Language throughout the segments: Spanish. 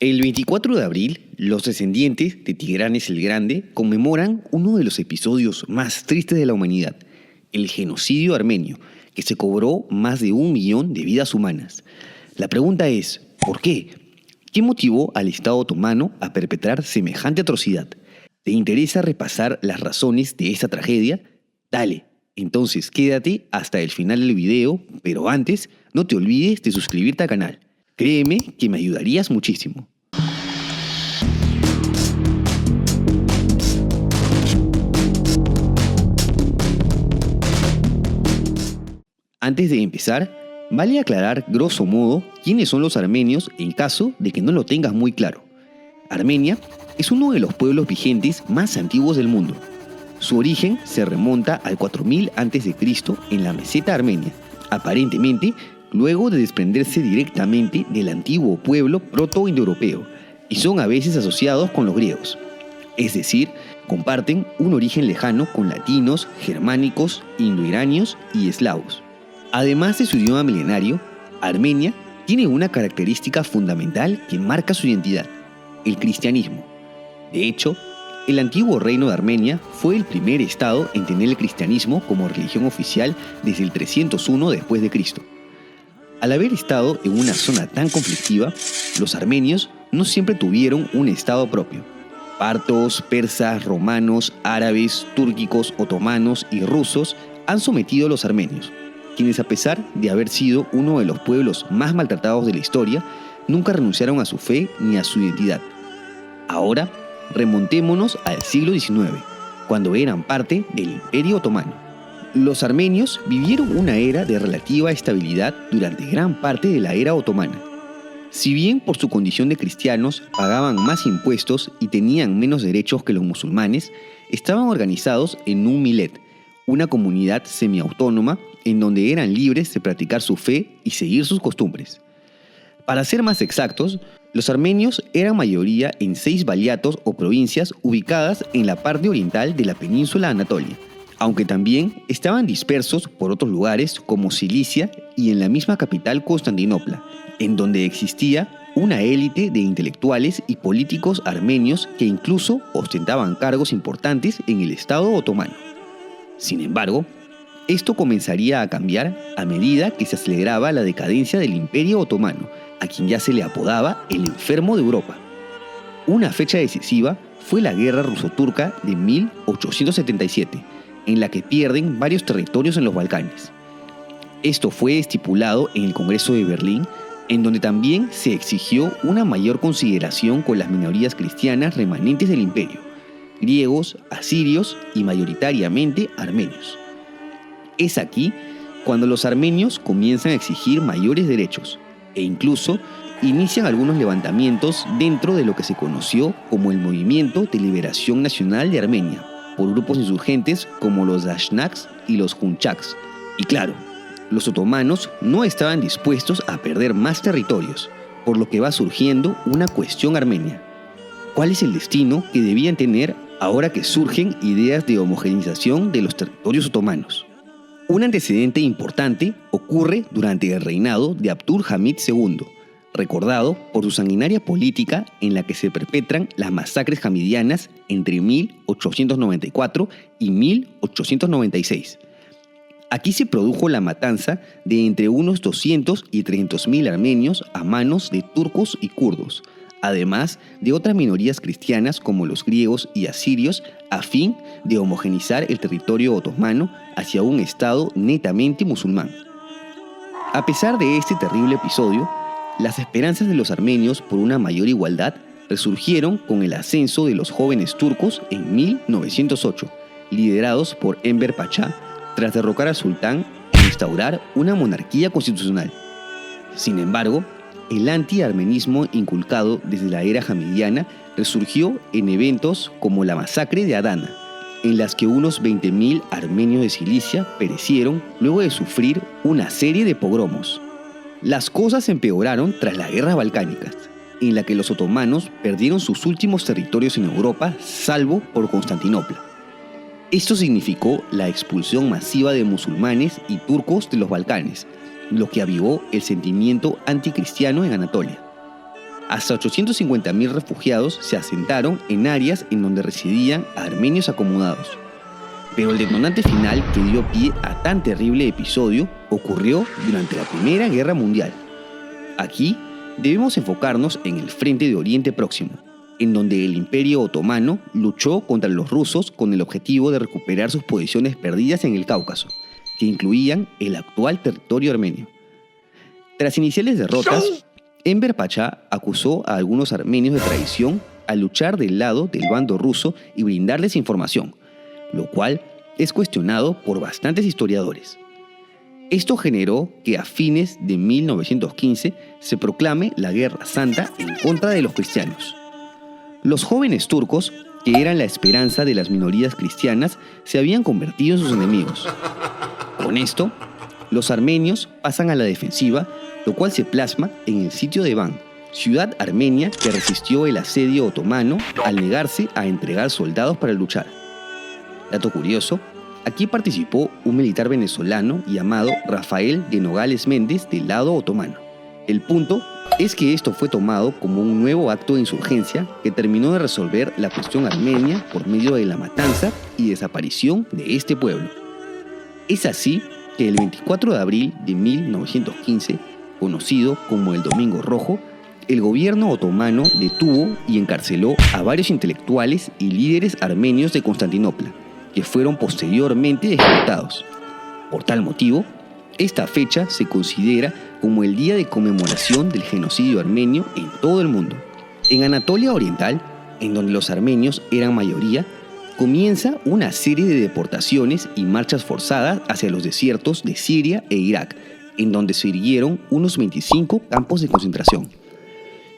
El 24 de abril, los descendientes de Tigranes el Grande conmemoran uno de los episodios más tristes de la humanidad, el genocidio armenio, que se cobró más de 1 millón de vidas humanas. La pregunta es, ¿por qué? ¿Qué motivó al Estado otomano a perpetrar semejante atrocidad? ¿Te interesa repasar las razones de esta tragedia? Dale, entonces quédate hasta el final del video, pero antes no te olvides de suscribirte al canal. Créeme que me ayudarías muchísimo. Antes de empezar, vale aclarar grosso modo quiénes son los armenios en caso de que no lo tengas muy claro. Armenia es uno de los pueblos vigentes más antiguos del mundo. Su origen se remonta al 4000 a.C. en la meseta armenia, aparentemente luego de desprenderse directamente del antiguo pueblo proto-indoeuropeo, y son a veces asociados con los griegos. Es decir, comparten un origen lejano con latinos, germánicos, indoiranios y eslavos. Además de su idioma milenario, Armenia tiene una característica fundamental que marca su identidad: el cristianismo. De hecho, el antiguo reino de Armenia fue el primer estado en tener el cristianismo como religión oficial desde el 301 después de Cristo. Al haber estado en una zona tan conflictiva, los armenios no siempre tuvieron un estado propio. Partos, persas, romanos, árabes, túrquicos, otomanos y rusos han sometido a los armenios, quienes, a pesar de haber sido uno de los pueblos más maltratados de la historia, nunca renunciaron a su fe ni a su identidad. Ahora, remontémonos al siglo XIX, cuando eran parte del Imperio Otomano. Los armenios vivieron una era de relativa estabilidad durante gran parte de la era otomana. Si bien por su condición de cristianos pagaban más impuestos y tenían menos derechos que los musulmanes, estaban organizados en un millet, una comunidad semiautónoma en donde eran libres de practicar su fe y seguir sus costumbres. Para ser más exactos, los armenios eran mayoría en 6 valiatos o provincias ubicadas en la parte oriental de la península Anatolia, aunque también estaban dispersos por otros lugares como Cilicia y en la misma capital Constantinopla, en donde existía una élite de intelectuales y políticos armenios que incluso ostentaban cargos importantes en el Estado otomano. Sin embargo, esto comenzaría a cambiar a medida que se aceleraba la decadencia del Imperio Otomano, a quien ya se le apodaba el enfermo de Europa. Una fecha decisiva fue la Guerra Ruso-Turca de 1877, en la que pierden varios territorios en los Balcanes. Esto fue estipulado en el Congreso de Berlín, en donde también se exigió una mayor consideración con las minorías cristianas remanentes del imperio: griegos, asirios y mayoritariamente armenios. Es aquí cuando los armenios comienzan a exigir mayores derechos e incluso inician algunos levantamientos dentro de lo que se conoció como el Movimiento de Liberación Nacional de Armenia, por grupos insurgentes como los Dashnaks y los Hunchaks. Y claro, los otomanos no estaban dispuestos a perder más territorios, por lo que va surgiendo una cuestión armenia. ¿Cuál es el destino que debían tener ahora que surgen ideas de homogeneización de los territorios otomanos? Un antecedente importante ocurre durante el reinado de Abdul-Hamid II, recordado por su sanguinaria política en la que se perpetran las masacres hamidianas entre 1894 y 1896. Aquí se produjo la matanza de entre unos 200 y 300.000 armenios a manos de turcos y kurdos, además de otras minorías cristianas como los griegos y asirios, a fin de homogeneizar el territorio otomano hacia un estado netamente musulmán. A pesar de este terrible episodio, las esperanzas de los armenios por una mayor igualdad resurgieron con el ascenso de los jóvenes turcos en 1908, liderados por Enver Pachá, tras derrocar al sultán e instaurar una monarquía constitucional. Sin embargo, el anti-armenismo inculcado desde la era hamidiana resurgió en eventos como la masacre de Adana, en las que unos 20.000 armenios de Cilicia perecieron luego de sufrir una serie de pogromos. Las cosas empeoraron tras las guerras balcánicas, en la que los otomanos perdieron sus últimos territorios en Europa, salvo por Constantinopla. Esto significó la expulsión masiva de musulmanes y turcos de los Balcanes, lo que avivó el sentimiento anticristiano en Anatolia. Hasta 850.000 refugiados se asentaron en áreas en donde residían armenios acomodados. Pero el detonante final que dio pie a tan terrible episodio ocurrió durante la Primera Guerra Mundial. Aquí debemos enfocarnos en el frente de Oriente Próximo, en donde el Imperio Otomano luchó contra los rusos con el objetivo de recuperar sus posiciones perdidas en el Cáucaso, que incluían el actual territorio armenio. Tras iniciales derrotas, Enver Pachá acusó a algunos armenios de traición al luchar del lado del bando ruso y brindarles información, lo cual es cuestionado por bastantes historiadores. Esto generó que a fines de 1915 se proclame la Guerra Santa en contra de los cristianos. Los jóvenes turcos, que eran la esperanza de las minorías cristianas, se habían convertido en sus enemigos. Con esto, los armenios pasan a la defensiva, lo cual se plasma en el sitio de Van, ciudad armenia que resistió el asedio otomano al negarse a entregar soldados para luchar. Dato curioso, aquí participó un militar venezolano llamado Rafael de Nogales Méndez del lado otomano. El punto es que esto fue tomado como un nuevo acto de insurgencia que terminó de resolver la cuestión armenia por medio de la matanza y desaparición de este pueblo. Es así que el 24 de abril de 1915, conocido como el Domingo Rojo, el gobierno otomano detuvo y encarceló a varios intelectuales y líderes armenios de Constantinopla, que fueron posteriormente ejecutados. Por tal motivo, esta fecha se considera como el día de conmemoración del genocidio armenio en todo el mundo. En Anatolia Oriental, en donde los armenios eran mayoría, comienza una serie de deportaciones y marchas forzadas hacia los desiertos de Siria e Irak, en donde se erguieron unos 25 campos de concentración.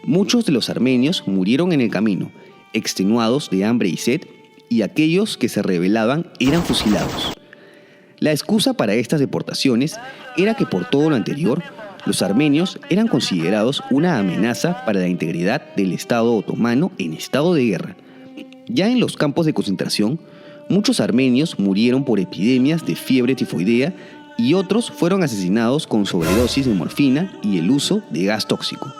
Muchos de los armenios murieron en el camino, extenuados de hambre y sed, y aquellos que se rebelaban eran fusilados. La excusa para estas deportaciones era que por todo lo anterior, los armenios eran considerados una amenaza para la integridad del Estado otomano en estado de guerra. Ya en los campos de concentración, muchos armenios murieron por epidemias de fiebre tifoidea y otros fueron asesinados con sobredosis de morfina y el uso de gas tóxico.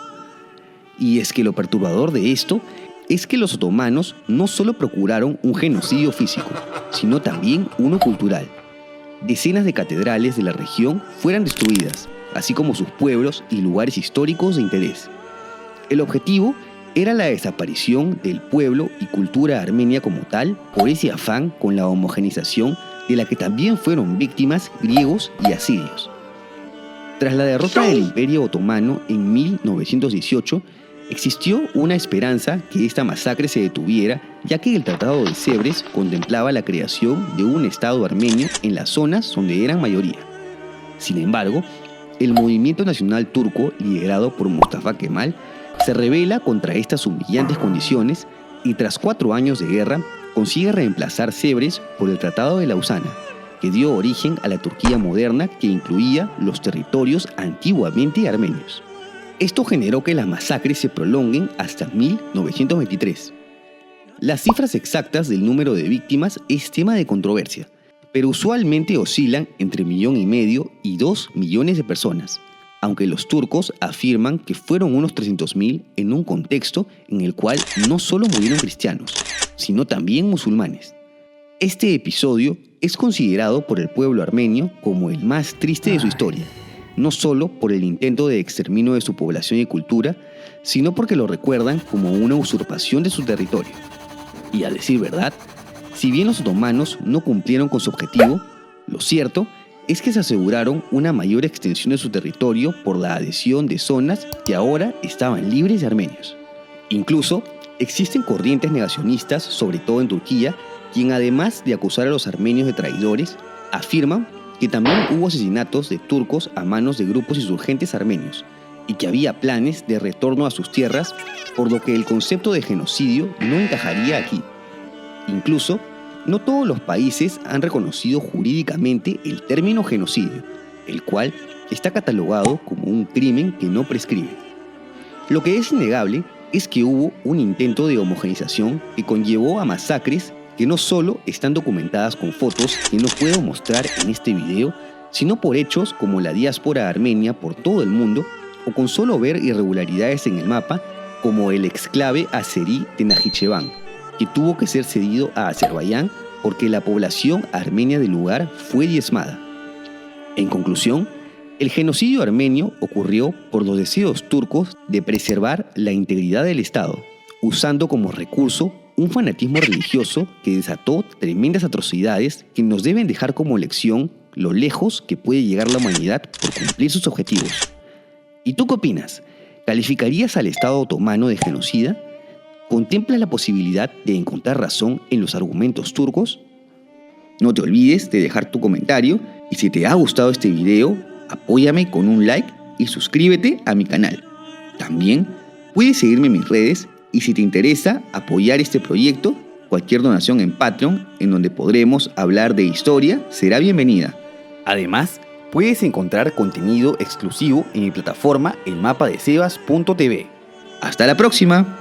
Y es que lo perturbador de esto es que los otomanos no solo procuraron un genocidio físico, sino también uno cultural. Decenas de catedrales de la región fueron destruidas, así como sus pueblos y lugares históricos de interés. El objetivo era la desaparición del pueblo y cultura armenia como tal por ese afán con la homogenización de la que también fueron víctimas griegos y asirios. Tras la derrota del Imperio Otomano en 1918, existió una esperanza que esta masacre se detuviera, ya que el Tratado de Sèvres contemplaba la creación de un Estado armenio en las zonas donde eran mayoría. Sin embargo, el movimiento nacional turco, liderado por Mustafa Kemal, se rebela contra estas humillantes condiciones y tras 4 años de guerra consigue reemplazar Sèvres por el Tratado de Lausana, que dio origen a la Turquía moderna que incluía los territorios antiguamente armenios. Esto generó que las masacres se prolonguen hasta 1923. Las cifras exactas del número de víctimas es tema de controversia, pero usualmente oscilan entre 1,5 millones y 2 millones de personas, aunque los turcos afirman que fueron unos 300.000 en un contexto en el cual no solo murieron cristianos, sino también musulmanes. Este episodio es considerado por el pueblo armenio como el más triste de su historia, no solo por el intento de exterminio de su población y cultura, sino porque lo recuerdan como una usurpación de su territorio. Y a decir verdad, si bien los otomanos no cumplieron con su objetivo, lo cierto es que se aseguraron una mayor extensión de su territorio por la adhesión de zonas que ahora estaban libres de armenios. Incluso existen corrientes negacionistas, sobre todo en Turquía, quien además de acusar a los armenios de traidores, afirman que también hubo asesinatos de turcos a manos de grupos insurgentes armenios y que había planes de retorno a sus tierras, por lo que el concepto de genocidio no encajaría aquí. Incluso, no todos los países han reconocido jurídicamente el término genocidio, el cual está catalogado como un crimen que no prescribe. Lo que es innegable es que hubo un intento de homogenización que conllevó a masacres que no solo están documentadas con fotos que no puedo mostrar en este video, sino por hechos como la diáspora armenia por todo el mundo, o con solo ver irregularidades en el mapa, como el exclave azerí de Najicheván, que tuvo que ser cedido a Azerbaiyán porque la población armenia del lugar fue diezmada. En conclusión, el genocidio armenio ocurrió por los deseos turcos de preservar la integridad del Estado, usando como recurso un fanatismo religioso que desató tremendas atrocidades que nos deben dejar como lección lo lejos que puede llegar la humanidad por cumplir sus objetivos. ¿Y tú qué opinas? ¿Calificarías al Estado otomano de genocida? ¿Contemplas la posibilidad de encontrar razón en los argumentos turcos? No te olvides de dejar tu comentario y si te ha gustado este video, apóyame con un like y suscríbete a mi canal. También puedes seguirme en mis redes y si te interesa apoyar este proyecto, cualquier donación en Patreon, en donde podremos hablar de historia, será bienvenida. Además, puedes encontrar contenido exclusivo en mi plataforma elmapadesebas.tv. ¡Hasta la próxima!